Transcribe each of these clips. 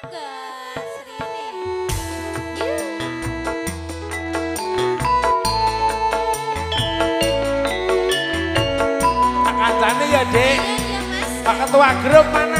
Kancane ya, Dik. Pak Ketua grup mana?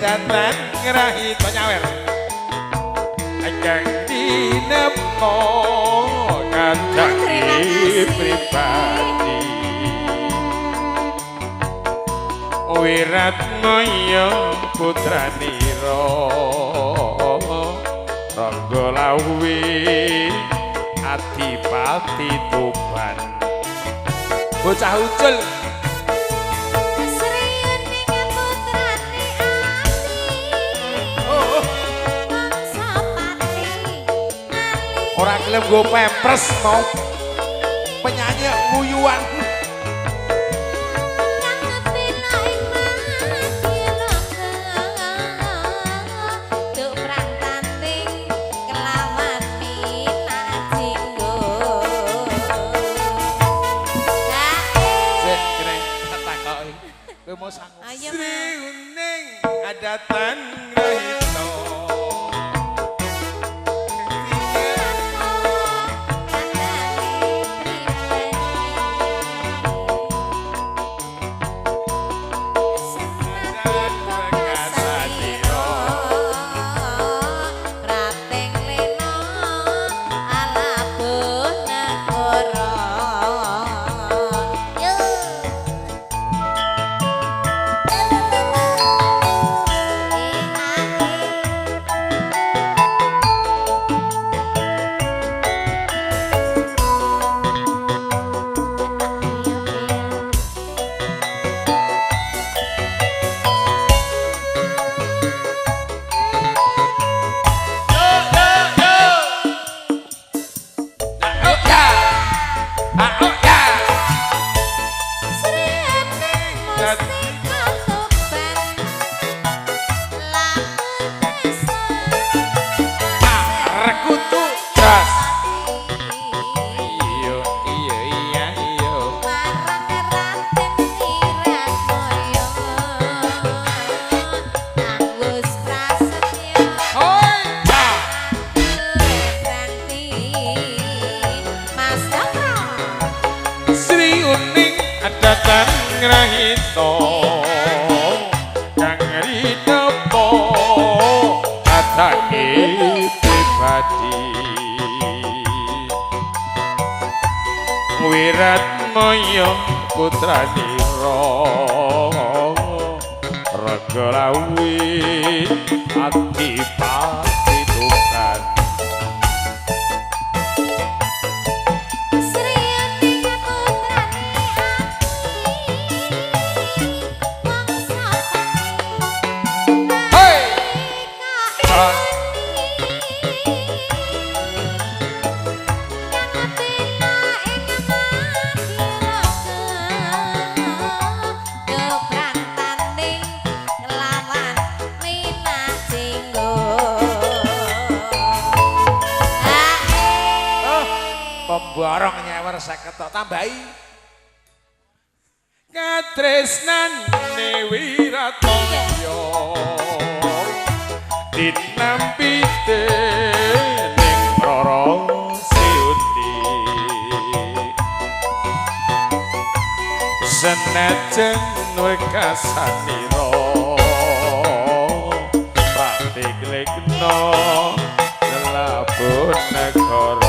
Datan ngerahi penyawer Ajang dinepo kadang pribadi Wirat Moyo putra niro Ronggo Lawi Adipati Tuban bocah ucul orang gelem go pempres mau penyanyi nguyuan Sri Uning adatan rahito adatan ngrahito kang rinepo atake pribadi Wirat Moyo putra niro Ronggo Lawi Adipati Tuban pemborong nyewer 50 tok tambahi katresnane Wiratoyo dinampite ning Roro Siuti senajan wekasaniro pratik lekno nelabun negara